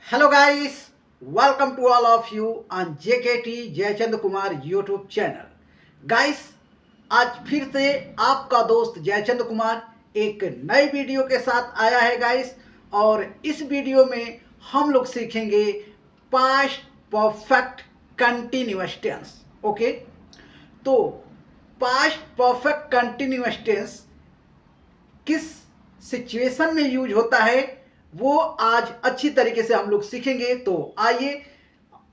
Hello guys, welcome to all of you on JKT Jaichand Kumar YouTube channel. Guys, आज फिर से आपका दोस्त जयचंद कुमार एक नई वीडियो के साथ आया है गाइस। और इस वीडियो में हम लोग सीखेंगे past perfect continuous tense. Okay, तो पास्ट परफेक्ट कंटिन्यूअस टेंस किस सिचुएशन में यूज होता है वो आज अच्छी तरीके से हम लोग सीखेंगे। तो आइए,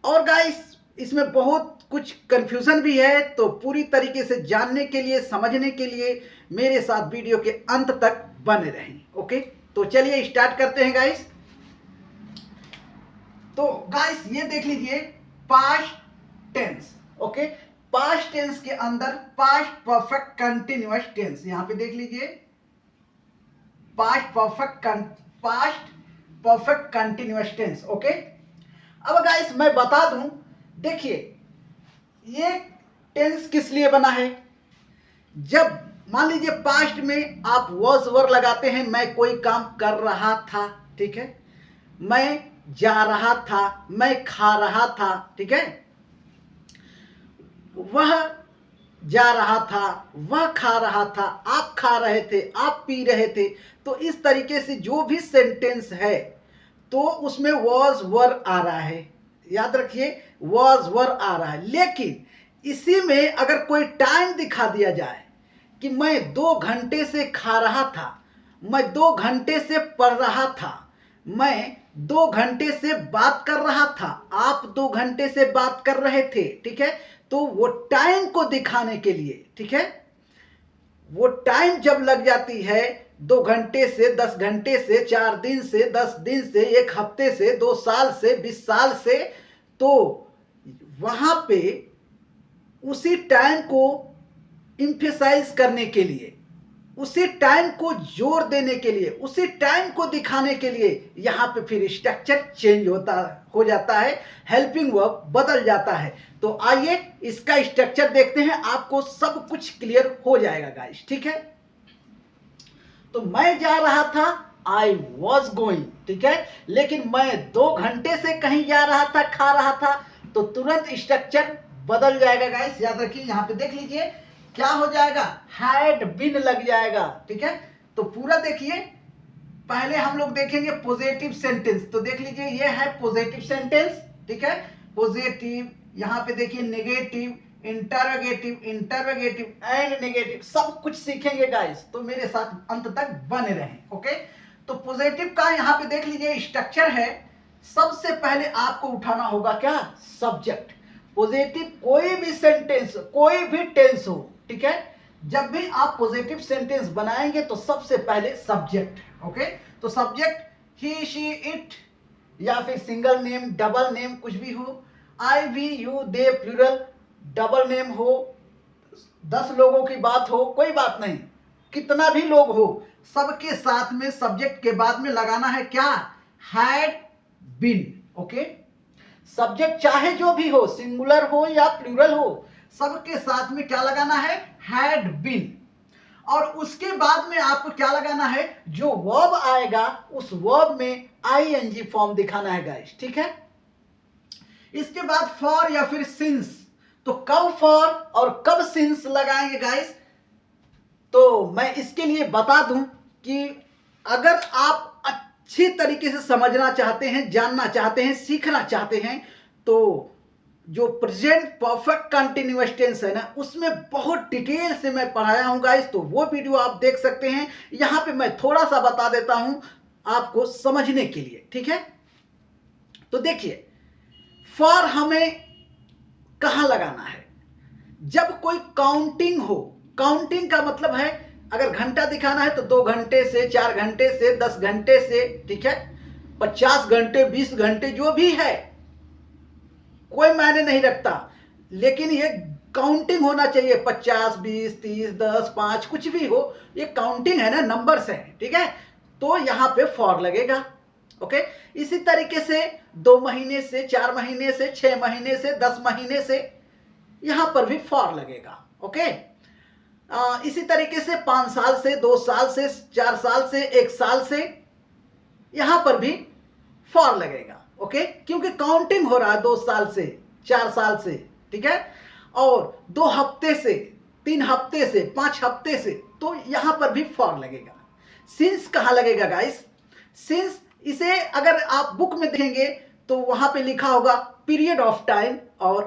और गाइस इसमें बहुत कुछ कंफ्यूजन भी है, तो पूरी तरीके से जानने के लिए, समझने के लिए मेरे साथ वीडियो के अंत तक बने रहें। ओके, तो चलिए स्टार्ट करते हैं गाइस। तो गाइस ये देख लीजिए past tense. Okay, past tense के अंदर पास्ट परफेक्ट कंटिन्यूअस टेंस, यहां पे देख लीजिए past perfect continuous tense. Okay, अब गाइस मैं बता दूं, देखिए ये टेंस किस लिए बना है। जब मान लीजिए पास्ट में आप वॉज वर लगाते हैं, मैं कोई काम कर रहा था, ठीक है, मैं जा रहा था, मैं खा रहा था, ठीक है, वह जा रहा था, वह खा रहा था, आप खा रहे थे, आप पी रहे थे। तो इस तरीके से जो भी सेंटेंस है तो उसमें वॉज वर आ रहा है, याद रखिए वॉज वर आ रहा है। लेकिन इसी में अगर कोई टाइम दिखा दिया जाए कि मैं 2 घंटे से खा रहा था, मैं 2 घंटे से पढ़ रहा था, मैं 2 घंटे से बात कर रहा था, आप 2 घंटे से बात कर रहे थे, ठीक है, तो वो टाइम को दिखाने के लिए, ठीक है, वो टाइम जब लग जाती है 2 घंटे से, 10 घंटे से, 4 दिन से, 10 दिन से, 1 हफ्ते से, 2 साल से, 20 साल से, तो वहां पे उसी टाइम को इम्फेसाइज करने के लिए, उसी टाइम को जोर देने के लिए, उसी टाइम को दिखाने के लिए यहाँ पे फिर स्ट्रक्चर चेंज हो जाता है, हेल्पिंग वर्ब बदल जाता है। तो आइए इसका स्ट्रक्चर देखते हैं, आपको सब कुछ क्लियर हो जाएगा गाइस, ठीक है। तो मैं जा रहा था, आई वॉज गोइंग, ठीक है, लेकिन मैं 2 घंटे से कहीं जा रहा था, खा रहा था, तो तुरंत स्ट्रक्चर बदल जाएगा गाइस। याद रखिए, यहाँ पे देख लीजिए क्या हो जाएगा, हैड बीन लग जाएगा, ठीक है। तो पूरा देखिए, पहले हम लोग देखेंगे पॉजिटिव सेंटेंस। तो देख लीजिए ये है पॉजिटिव सेंटेंस, ठीक है, पॉजिटिव, यहाँ पे देखिए negative, interrogative, interrogative and negative, सब कुछ सीखेंगे गाइस, तो मेरे साथ अंत तक बने रहें। ओके, तो पॉजिटिव का यहाँ पे देख लीजिए स्ट्रक्चर है। सबसे पहले आपको उठाना होगा क्या, सब्जेक्ट। पॉजिटिव कोई भी सेंटेंस, कोई भी टेंस हो, ठीक है, जब भी आप पॉजिटिव सेंटेंस बनाएंगे तो सबसे पहले सब्जेक्ट। ओके, तो सब्जेक्ट ही, शी, इट, या फिर सिंगल नेम, डबल नेम, कुछ भी हो, I, we, you, they, plural, double name हो, 10 लोगों की बात हो, कोई बात नहीं, कितना भी लोग हो, सबके साथ में सब्जेक्ट के बाद में लगाना है क्या, हैड बीन। ओके, सब्जेक्ट चाहे जो भी हो, सिंगुलर हो या प्लूरल हो, सबके साथ में क्या लगाना है, हैड बीन। और उसके बाद में आपको क्या लगाना है, जो वर्ब आएगा उस वर्ब में आईएनजी फॉर्म दिखाना है गाइस, ठीक है। इसके बाद फॉर या फिर सिंस, तो कब फॉर और कब सिंस लगाएंगे गाइस, तो मैं इसके लिए बता दूं कि अगर आप अच्छी तरीके से समझना चाहते हैं, जानना चाहते हैं, सीखना चाहते हैं, तो जो प्रेजेंट परफेक्ट कंटिन्यूअस टेंस है ना, उसमें बहुत डिटेल से मैं पढ़ाया हूं गाइस, तो वो वीडियो आप देख सकते हैं। यहां पे मैं थोड़ा सा बता देता हूं आपको समझने के लिए, ठीक है। तो देखिए, फॉर हमें कहां लगाना है, जब कोई काउंटिंग हो। काउंटिंग का मतलब है अगर घंटा दिखाना है तो 2 घंटे से, 4 घंटे से, 10 घंटे से, ठीक है, 50 घंटे, 20 घंटे, जो भी है कोई मायने नहीं रखता, लेकिन ये काउंटिंग होना चाहिए। 50, 20, 30, 10, 5, कुछ भी हो, ये काउंटिंग है ना, नंबर्स है, ठीक है, तो यहां पे फॉर लगेगा। ओके, इसी तरीके से 2 महीने से, 4 महीने से, 6 महीने से, 10 महीने से, यहां पर भी फॉर लगेगा। ओके, इसी तरीके से 5 साल से, 2 साल से, 4 साल से, 1 साल से, यहां पर भी फॉर लगेगा। ओके, क्योंकि काउंटिंग हो रहा है 2 साल से, 4 साल से, ठीक है, और 2 हफ्ते से, 3 हफ्ते से, 5 हफ्ते से, तो यहां पर भी फॉर लगेगा। सिंस कहां लगेगा गाइस? सिंस इसे अगर आप बुक में देखेंगे तो वहां पे लिखा होगा पीरियड ऑफ टाइम और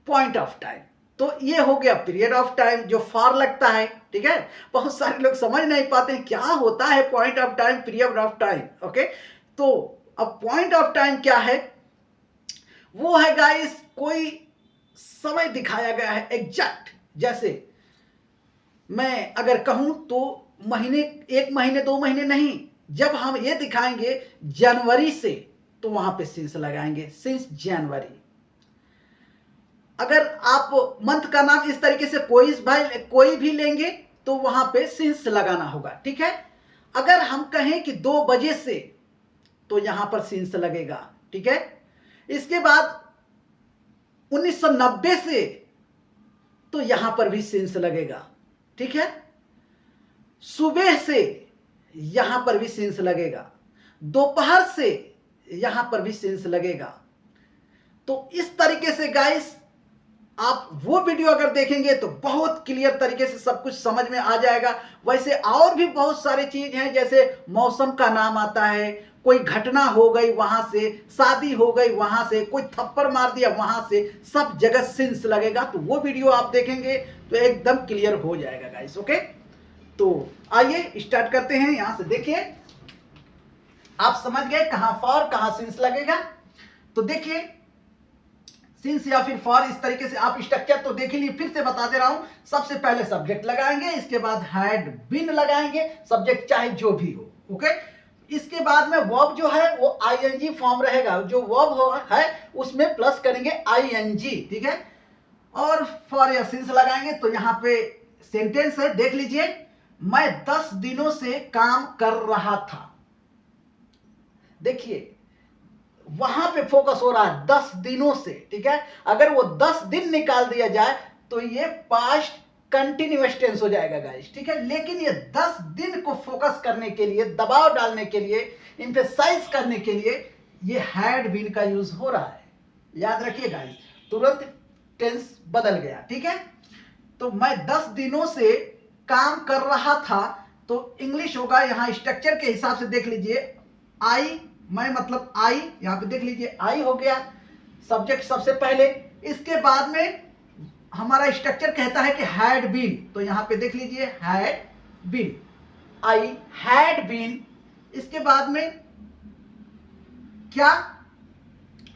पॉइंट ऑफ टाइम। तो ये हो गया पीरियड ऑफ टाइम जो फॉर लगता है, ठीक है। बहुत सारे लोग समझ नहीं पाते हैं क्या होता है point of time, period of time. Okay, तो अब पॉइंट ऑफ टाइम क्या है? वो है गाइस कोई समय दिखाया गया है एग्जैक्ट। जैसे मैं अगर कहूं तो महीने, 1 महीने 2 महीने नहीं, जब हम ये दिखाएंगे जनवरी से, तो वहां पे सिंस लगाएंगे, सिंस जनवरी। अगर आप मंथ का नाम इस तरीके से कोई भी लेंगे तो वहां पे सिंस लगाना होगा, ठीक है। अगर हम कहें कि 2 बजे से, तो यहां पर सिंस लगेगा, ठीक है। इसके बाद 1990 से, तो यहां पर भी सिंस लगेगा, ठीक है। सुबह से यहां पर भी सिंस लगेगा, दोपहर से यहां पर भी सिंस लगेगा। तो इस तरीके से गाइस आप वो वीडियो अगर देखेंगे तो बहुत क्लियर तरीके से सब कुछ समझ में आ जाएगा। वैसे और भी बहुत सारी चीज हैं, जैसे मौसम का नाम आता है, कोई घटना हो गई वहां से, शादी हो गई वहां से, कोई थप्पड़ मार दिया वहां से, सब जगह सिंस लगेगा। तो वो वीडियो आप देखेंगे तो एकदम क्लियर हो जाएगा गाइस। ओके, तो आइए स्टार्ट करते हैं। यहां से देखिए, आप समझ गए कहां फॉर कहां सिंस लगेगा। तो देखिए, सिंस या फिर फॉर, इस तरीके से आप स्ट्रक्चर तो देख लिए, फिर से बता दे रहा हूं। सबसे पहले सब्जेक्ट लगाएंगे, इसके बाद हैड बीन लगाएंगे, सब्जेक्ट चाहे जो भी हो। ओके, इसके बाद में वर्ब जो है वो आईएनजी फॉर्म रहेगा, जो वर्ब है उसमें प्लस करेंगे आईएनजी, ठीक है। और फॉर या सिंस लगाएंगे तो यहां पे सेंटेंस है, देख लीजिए, मैं 10 दिनों से काम कर रहा था। देखिए वहां पे फोकस हो रहा है 10 दिनों से, ठीक है। अगर वो 10 दिन निकाल दिया जाए तो ये पास्ट कंटिन्यूअस टेंस हो जाएगा गाइस, ठीक है। लेकिन ये 10 दिन को फोकस करने के लिए, दबाव डालने के लिए, एम्फेसाइज करने के लिए ये हैड बीन का यूज हो रहा है। याद रखिए गाइस, तुरंत टेंस बदल गया, ठीक है। तो मैं 10 दिनों से काम कर रहा था, तो इंग्लिश होगा यहां स्ट्रक्चर के हिसाब से देख लीजिए, आई, मैं मतलब आई, यहां पे देख लीजिए आई हो गया सब्जेक्ट सबसे पहले। इसके बाद में हमारा स्ट्रक्चर कहता है कि हैड बीन, तो यहां पे देख लीजिए had been, I had been. इसके बाद में क्या,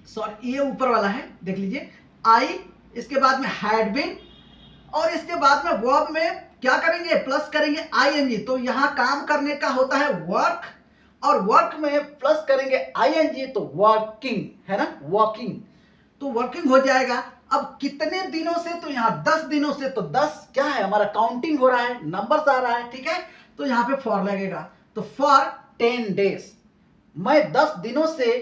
सॉरी ये ऊपर वाला है, देख लीजिए आई, इसके बाद में हैड बीन, और इसके बाद में वर्ब में क्या करेंगे, प्लस करेंगे आईएनजी। तो यहां काम करने का होता है वर्क, और वर्क में प्लस करेंगे आईएनजी, तो वर्किंग है ना, वर्किंग, तो वर्किंग हो जाएगा। अब कितने दिनों से, तो यहां 10 दिनों से, तो 10 क्या है हमारा, काउंटिंग हो रहा है, नंबर्स आ रहा है, ठीक है। तो यहां पे फॉर लगेगा, तो फॉर 10 डेज, मैं 10 दिनों से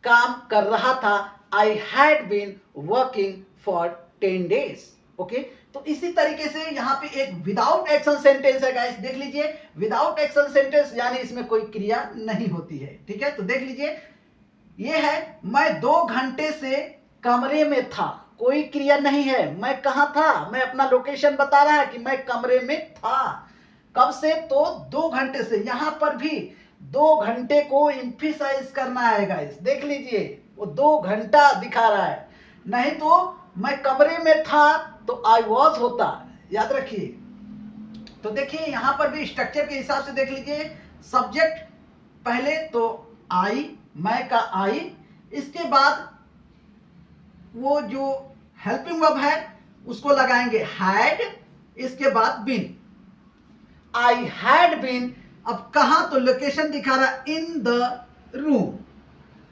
काम कर रहा था, I had been working for 10 days. Okay, तो इसी तरीके से यहाँ पे एक विदाउट एक्शन सेंटेंस है गाइस, देख लीजिए, विदाउट एक्शन सेंटेंस यानी इसमें कोई क्रिया नहीं होती है, ठीक है। तो देख लीजिए, ये है मैं 2 घंटे से कमरे में था, कोई क्रिया नहीं है, मैं कहां था, मैं अपना लोकेशन बता रहा है कि मैं कमरे में था। कब से, तो 2 घंटे से। यहां पर भी 2 घंटे को एम्फिसाइज करना है गाइस, देख लीजिए वो 2 घंटा दिखा रहा है, नहीं तो मैं कमरे में था तो आई वॉज होता, याद रखिए। तो देखिए यहां पर भी स्ट्रक्चर के हिसाब से देख लीजिए, सब्जेक्ट पहले तो आई, मैं का आई, इसके बाद वो जो हेल्पिंग वर्ब है उसको लगाएंगे हैड, इसके बाद बीन, आई हैड बीन। अब कहां, तो लोकेशन दिखा रहा इन द रूम,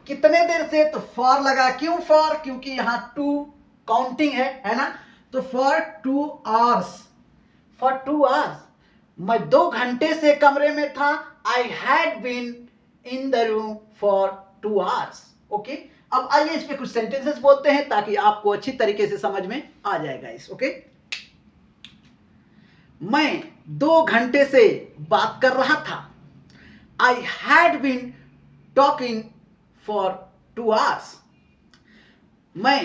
कितने देर से, तो फॉर लगा, क्यों फॉर, क्योंकि यहां 2 काउंटिंग है ना, तो फॉर 2 आवर्स, फॉर 2 आवर्स, मैं 2 घंटे से कमरे में था, I had been in the room for 2 hours. Okay, अब आइए इस पे कुछ सेंटेंसेस बोलते हैं ताकि आपको अच्छी तरीके से समझ में आ जाएगा इस। ओके, मैं 2 घंटे से बात कर रहा था, I had been talking for 2 hours. मैं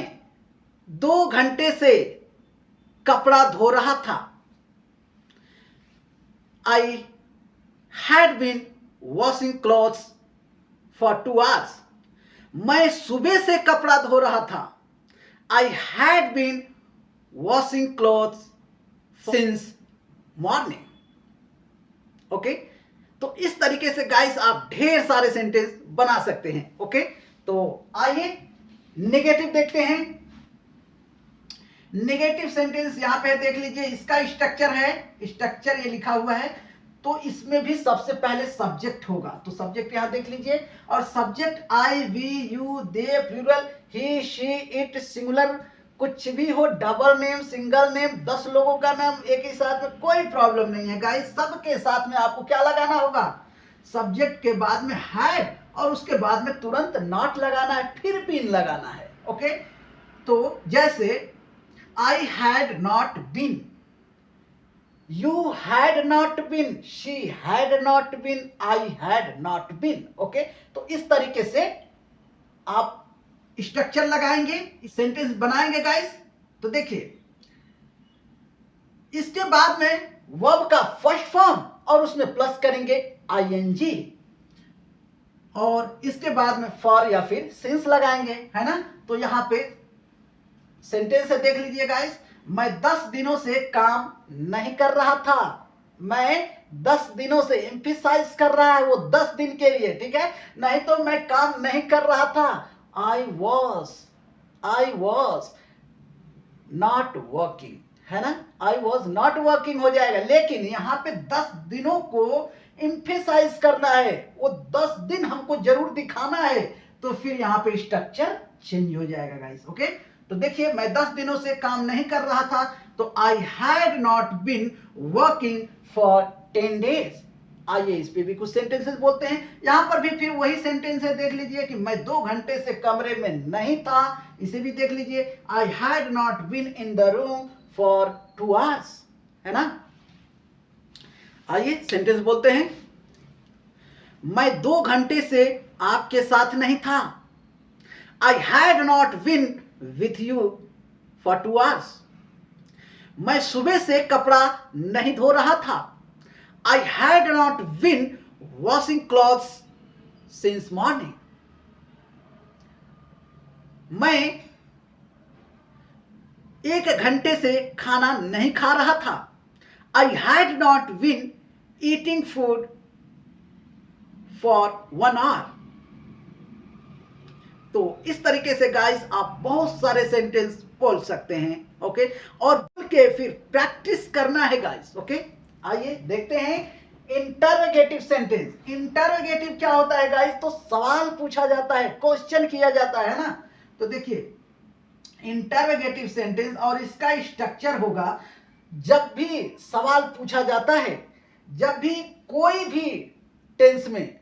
2 घंटे से कपड़ा धो रहा था. I had been washing clothes for 2 hours. मैं सुबह से कपड़ा धो रहा था. I had been washing clothes since morning. Okay, तो इस तरीके से गाइस आप ढेर सारे सेंटेंस बना सकते हैं. ओके, तो आइए नेगेटिव देखते हैं. नेगेटिव सेंटेंस यहां पे देख लीजिए. इसका स्ट्रक्चर है, स्ट्रक्चर ये लिखा हुआ है. तो इसमें भी सबसे पहले सब्जेक्ट होगा. तो सब्जेक्ट यहां देख लीजिए. और subject I, we, you, they, plural, he, she, it, singular, कुछ भी हो, डबल नेम, सिंगल नेम, 10 लोगों का नाम एक ही साथ में, कोई प्रॉब्लम नहीं है गाइस. सबके साथ में आपको क्या लगाना होगा? सब्जेक्ट के बाद में हैड और उसके बाद में तुरंत नॉट लगाना है, फिर बीन लगाना है. ओके, तो जैसे I had not been, you had not been, she had not been, I had not been. Okay, तो इस तरीके से आप स्ट्रक्चर लगाएंगे, सेंटेंस बनाएंगे गाइस. तो देखिए, इसके बाद में वर्ब का फर्स्ट फॉर्म और उसमें प्लस करेंगे आईएनजी, और इसके बाद में फॉर या फिर सिंस लगाएंगे, है ना. तो यहां पे सेंटेंस है, देख लीजिए गाइस. मैं 10 दिनों से काम नहीं कर रहा था. मैं 10 दिनों से, एम्फिसाइज कर रहा है वो 10 दिन के लिए, ठीक है. नहीं तो मैं काम नहीं कर रहा था. I was not working, है ना. I was not working हो जाएगा. लेकिन यहाँ पे 10 दिनों को एम्फेसाइज करना है, वो 10 दिन हमको जरूर दिखाना है. तो फिर यहाँ पे स्ट्रक्चर चेंज हो जाएगा गाइस. ओके, तो देखिए, मैं 10 दिनों से काम नहीं कर रहा था. तो I had not been working for 10 days. आइए इस पे भी कुछ सेंटेंसेस बोलते हैं. यहां पर भी फिर वही सेंटेंस है, देख लीजिए कि मैं 2 घंटे से कमरे में नहीं था. इसे भी देख लीजिए. I had not been in the room for 2 hours, है ना. आइए सेंटेंस बोलते हैं. मैं 2 घंटे से आपके साथ नहीं था. I had not been with you for 2 hours. मैं सुबह से कपड़ा नहीं धो रहा था. I had not been washing clothes since morning. मैं 1 घंटे से खाना नहीं खा रहा था. I had not been eating food for 1 hour. तो इस तरीके से गाइस आप बहुत सारे सेंटेंस बोल सकते हैं. ओके, और बोल के फिर प्रैक्टिस करना है गाइस. ओके, आइए देखते हैं इंटरोगेटिव सेंटेंस. इंटरोगेटिव क्या होता है गाइस? तो सवाल पूछा जाता है, क्वेश्चन किया जाता है ना. तो देखिए, इंटरोगेटिव सेंटेंस और इसका स्ट्रक्चर होगा, जब भी सवाल पूछा जाता है, जब भी कोई भी टेंस में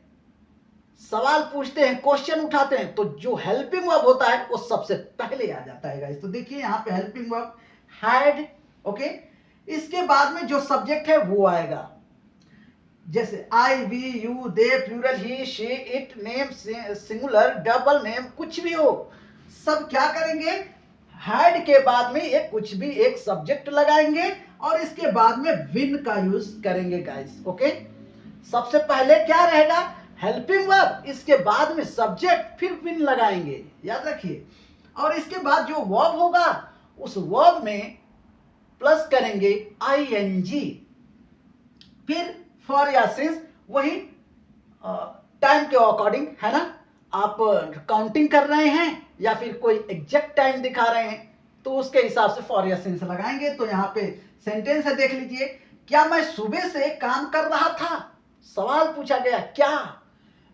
सवाल पूछते हैं, क्वेश्चन उठाते हैं, तो जो हेल्पिंग वर्ब होता है वो सबसे पहले आ जाता है गाइस. तो देखिए यहाँ पे हेल्पिंग वर्ब हैड. ओके, इसके बाद में जो सब्जेक्ट है वो आएगा. जैसे I, we, you, they, plural, he, she, it, name, singular, double name, कुछ भी हो, सब क्या करेंगे? हैड के बाद में एक कुछ भी एक सब्जेक्ट लगाएंगे और इसके बाद में विन का यूज करेंगे गाइस. ओके, सबसे पहले क्या रहेगा? हेल्पिंग वर्ब, इसके बाद में सब्जेक्ट, फिर विन लगाएंगे, याद रखिए. और इसके बाद जो वर्ब होगा उस वर्ब में प्लस करेंगे आईएनजी, फिर फॉर या सिंस, वही टाइम के अकॉर्डिंग, है ना. आप काउंटिंग कर रहे हैं या फिर कोई एग्जैक्ट टाइम दिखा रहे हैं तो उसके हिसाब से फॉर या सिंस लगाएंगे. तो यहाँ पे सेंटेंस है, देख लीजिए. क्या मैं सुबह से काम कर रहा था? सवाल पूछा गया, क्या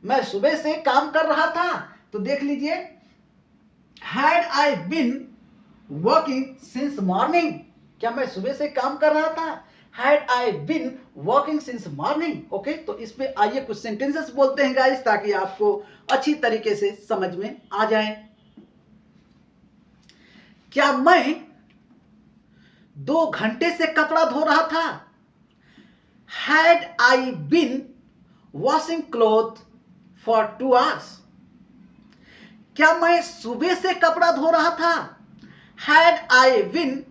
मैं सुबह से काम कर रहा था? तो देख लीजिए, had I been working since morning. क्या मैं सुबह से काम कर रहा था? Had I been working since morning. Okay, तो इस पे आइए कुछ सेंटेंसेस बोलते हैं गाइस, ताकि आपको अच्छी तरीके से समझ में आ जाए. क्या मैं 2 घंटे से कपड़ा धो रहा था? Had I been washing cloth for 2 hours. क्या मैं सुबह से कपड़ा धो रहा था? Had I been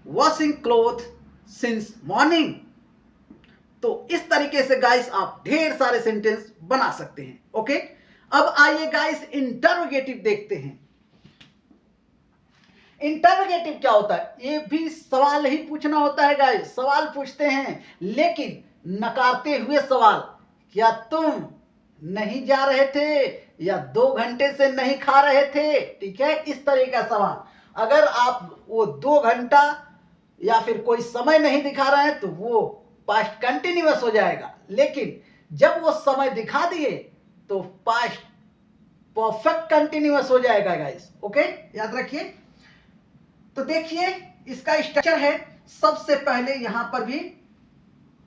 washing cloth since morning? तो इस तरीके से गाइस आप ढेर सारे सेंटेंस बना सकते हैं। ओके, अब आइए गाइस इंटरोगेटिव देखते हैं। इंटरोगेटिव क्या होता है? ये भी सवाल ही पूछना होता है गाइस। सवाल पूछते हैं लेकिन नकारते हुए सवाल। क्या तुम नहीं जा रहे थे? या 2 घंटे से नहीं खा रहे थे? ठीक है, इस तरह का सवाल। अगर आप वो 2 घंटा या फिर कोई समय नहीं दिखा रहे हैं तो वो पास्ट कंटिन्यूअस हो जाएगा, लेकिन जब वो समय दिखा दिए तो पास्ट परफेक्ट कंटिन्यूअस हो जाएगा गाइस। ओके, याद रखिए। तो देखिए इसका स्ट्रक्चर है। सबसे पहले यहां पर भी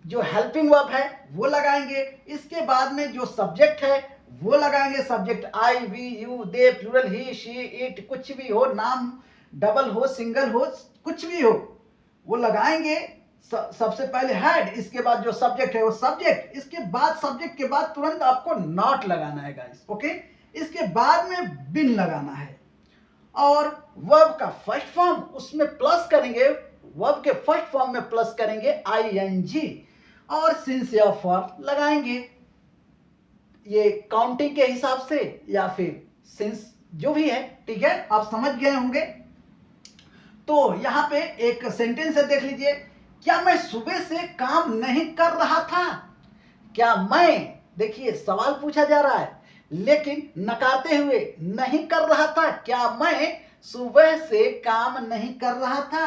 जो हेल्पिंग वर्ब है वो लगाएंगे, इसके बाद में जो सब्जेक्ट है वो लगाएंगे। Subject I, we, you, they, plural, he, she, it, कुछ भी हो, नाम डबल हो, सिंगल हो, कुछ भी हो वो लगाएंगे। सबसे पहले हैड, इसके बाद जो सब्जेक्ट है वो सब्जेक्ट, इसके बाद सब्जेक्ट के बाद तुरंत आपको नॉट लगाना है गाइस। ओके, इसके बाद में बिन लगाना है और वर्ब का फर्स्ट फॉर्म उसमें प्लस करेंगे। वर्ब के फर्स्ट फॉर्म में प्लस करेंगे आईएनजी और सिंस या फॉर लगाएंगे। ये काउंटिंग के हिसाब से या फिर सिंस जो भी है, ठीक है, आप समझ गए होंगे। तो यहां पे एक सेंटेंस है, देख लीजिए। क्या मैं सुबह से काम नहीं कर रहा था? क्या मैं, देखिए सवाल पूछा जा रहा है लेकिन नकारते हुए नहीं कर रहा था। क्या मैं सुबह से काम नहीं कर रहा था?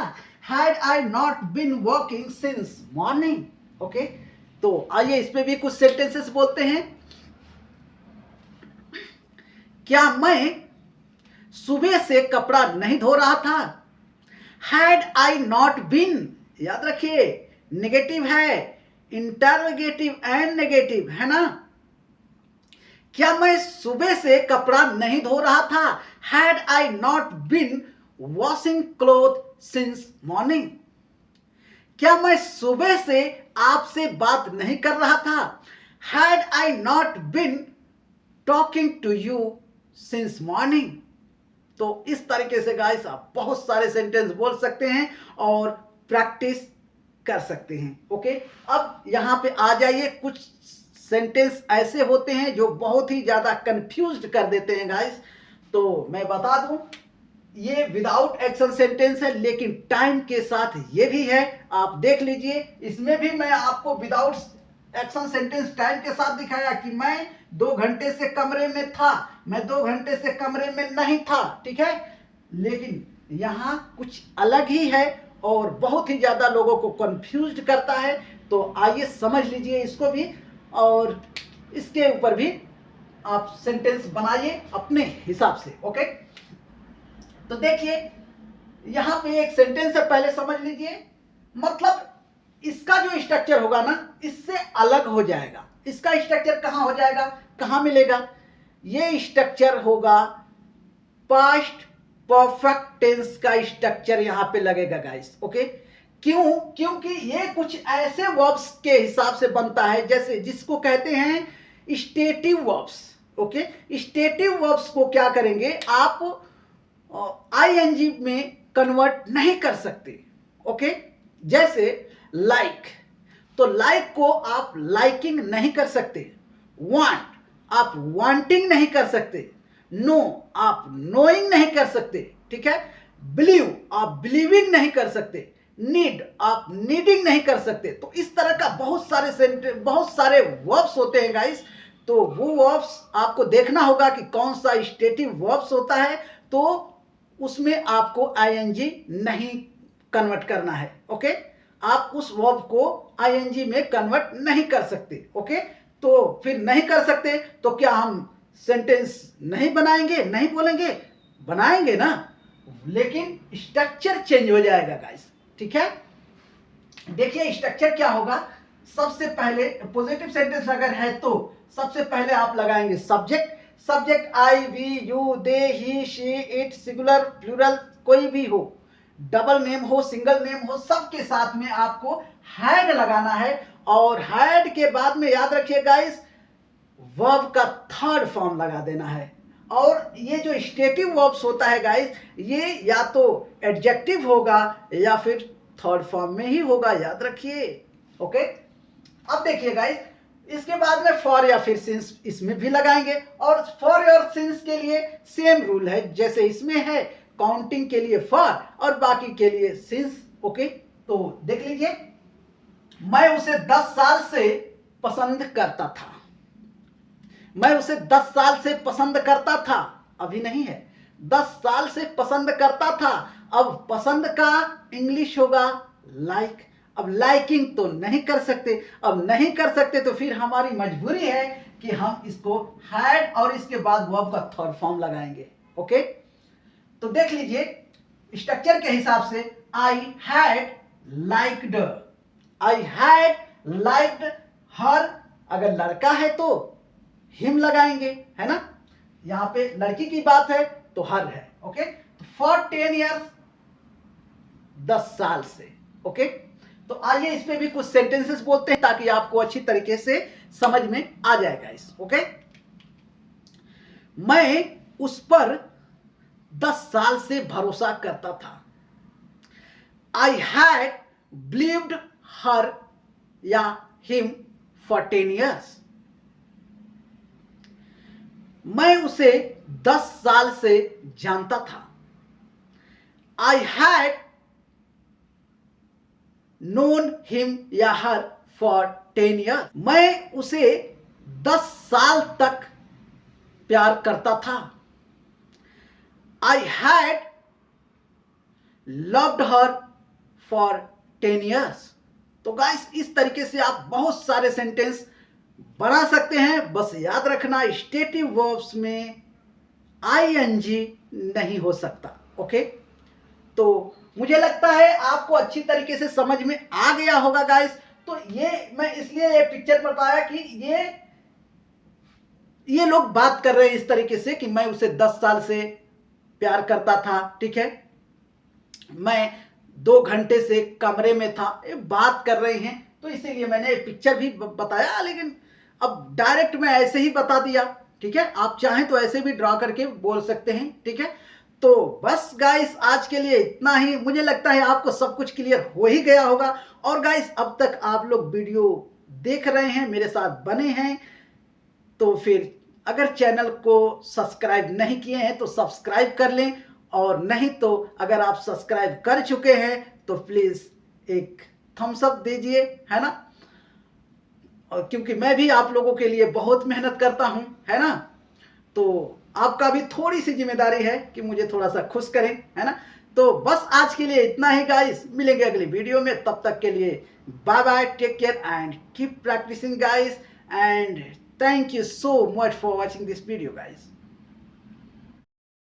Had I not been working since morning? Okay, तो आइए इस पे भी कुछ सेंटेंसेस बोलते हैं। क्या मैं सुबह से कपड़ा नहीं धो रहा था? हैड आई नॉट बीन, याद रखिए नेगेटिव है, इंटरोगेटिव एंड नेगेटिव है ना। क्या मैं सुबह से कपड़ा नहीं धो रहा था? Had I not been washing cloth since morning? क्या मैं सुबह से आपसे बात नहीं कर रहा था? Had I not been talking to you since morning? तो इस तरीके से गाइस आप बहुत सारे सेंटेंस बोल सकते हैं और प्रैक्टिस कर सकते हैं। ओके, अब यहां पे आ जाइए। कुछ सेंटेंस ऐसे होते हैं जो बहुत ही ज्यादा कंफ्यूज्ड कर देते हैं गाइस। तो मैं बता दूं, ये विदाउट एक्शन सेंटेंस है लेकिन टाइम के साथ ये भी है। आप देख लीजिए, इसमें भी मैं आपको विदाउट एक्शन सेंटेंस टाइम के साथ दिखाया कि मैं 2 घंटे से कमरे में था, मैं 2 घंटे से कमरे में नहीं था, ठीक है। लेकिन यहाँ कुछ अलग ही है और बहुत ही ज्यादा लोगों को कंफ्यूज्ड करता है। तो आइए समझ लीजिए इसको भी और इसके ऊपर भी आप सेंटेंस बनाइए अपने हिसाब से। ओके, तो देखिए यहां पे एक सेंटेंस है, पहले समझ लीजिए। मतलब इसका जो स्ट्रक्चर होगा ना इससे अलग हो जाएगा। इसका स्ट्रक्चर कहां हो जाएगा, कहां मिलेगा? ये स्ट्रक्चर होगा पास्ट परफेक्ट टेंस का स्ट्रक्चर यहां पे लगेगा गाइस। ओके, क्यों? क्योंकि ये कुछ ऐसे वर्ब्स के हिसाब से बनता है जैसे जिसको कहते हैं stative verbs. Okay, stative verbs को क्या करेंगे आप आईएनजी में कन्वर्ट नहीं कर सकते। ओके, जैसे लाइक, तो लाइक को आप लाइकिंग नहीं कर सकते। वांट आप वांटिंग नहीं कर सकते। नो आप नोइंग नहीं कर सकते, ठीक है। बिलीव आप बिलीविंग नहीं कर सकते। नीड आप नीडिंग नहीं कर सकते। तो इस तरह का बहुत सारे वर्ब्स होते हैं गाइस। तो वो वर्ब्स आपको देखना होगा कि कौन सा स्टेटिव वर्ब्स होता है, तो उसमें आपको आईएनजी नहीं कन्वर्ट करना है। ओके, आप उस वर्ब को आईएनजी में कन्वर्ट नहीं कर सकते। ओके, तो फिर नहीं कर सकते तो क्या हम सेंटेंस नहीं बनाएंगे, नहीं बोलेंगे? बनाएंगे ना, लेकिन स्ट्रक्चर चेंज हो जाएगा गाइस, ठीक है। देखिए स्ट्रक्चर क्या होगा। सबसे पहले पॉजिटिव सेंटेंस अगर है तो सबसे पहले आप लगाएंगे subject. Subject I, we, you, they, he, she, it, singular, plural, कोई भी हो, डबल नेम हो, सिंगल नेम हो, सबके साथ में आपको हैड लगाना है। और हैड के बाद में याद रखिए गाइस वर्ब का थर्ड फॉर्म लगा देना है। और ये जो स्टेटिव वर्ब्स होता है गाइस, ये या तो एडजेक्टिव होगा या फिर थर्ड फॉर्म में ही होगा, याद रखिए। ओके, अब देखिए गाइस, इसके बाद में फॉर या फिर सिंस इसमें भी लगाएंगे, और फॉर और सिंस के लिए सेम रूल है जैसे इसमें है, काउंटिंग के लिए फॉर और बाकी के लिए सिंस। ओके, तो देख लीजिए, मैं उसे 10 साल से पसंद करता था। मैं उसे 10 साल से पसंद करता था, अभी नहीं है, 10 साल से पसंद करता था। अब पसंद का इंग्लिश होगा लाइक। अब लाइकिंग तो नहीं कर सकते, अब नहीं कर सकते तो फिर हमारी मजबूरी है कि हम इसको हैड और इसके बाद वर्ब का थर्ड फॉर्म लगाएंगे। ओके, तो देख लीजिए स्ट्रक्चर के हिसाब से, I had liked, I had liked her. अगर लड़का है तो हिम लगाएंगे, है ना, यहां पे लड़की की बात है तो हर है। ओके, फॉर 10 ईयर्स, 10 साल से। ओके, तो आइए इस पे भी कुछ सेंटेंसेस बोलते हैं ताकि आपको अच्छी तरीके से समझ में आ जाएगा इस। ओके, मैं उस पर 10 साल से भरोसा करता था। आई हैड बिलीव्ड हर या हिम फॉर 10 ईयर्स। मैं उसे 10 साल से जानता था। आई हैड नोन हिम या हर फॉर 10 ईयर्स। मैं उसे 10 साल तक प्यार करता था। I had loved her for 10 years. तो गाइस, इस तरीके से आप बहुत सारे सेंटेंस बना सकते हैं। बस याद रखना, स्टेटिव वर्ब्स में आईएनजी नहीं हो सकता। ओके, तो मुझे लगता है आपको अच्छी तरीके से समझ में आ गया होगा गाइस। तो ये मैं इसलिए ये पिक्चर बताया कि ये लोग बात कर रहे हैं इस तरीके से कि मैं उसे 10 साल से प्यार करता था। ठीक है, मैं 2 घंटे से कमरे में था, ये बात कर रहे हैं, तो इसीलिए मैंने पिक्चर भी बताया। लेकिन अब डायरेक्ट मैं ऐसे ही बता दिया। ठीक है, आप चाहें तो ऐसे भी ड्रा करके बोल सकते हैं। ठीक है, तो बस गाइस आज के लिए इतना ही। मुझे लगता है आपको सब कुछ क्लियर हो ही गया होगा। और गाइस, अब तक आप लोग वीडियो देख रहे हैं, मेरे साथ बने हैं, तो फिर अगर चैनल को सब्सक्राइब नहीं किए हैं तो सब्सक्राइब कर लें, और नहीं तो अगर आप सब्सक्राइब कर चुके हैं तो प्लीज़ एक थम्स अप दीजिए, है ना। और क्योंकि मैं भी आप लोगों के लिए बहुत मेहनत करता हूं, है ना, तो आपका भी थोड़ी सी जिम्मेदारी है कि मुझे थोड़ा सा खुश करें, है ना। तो बस आज के लिए इतना ही गाइस, मिलेंगे अगली वीडियो में। तब तक के लिए bye bye, take care and keep practising guys, and thank you so much for watching this video guys.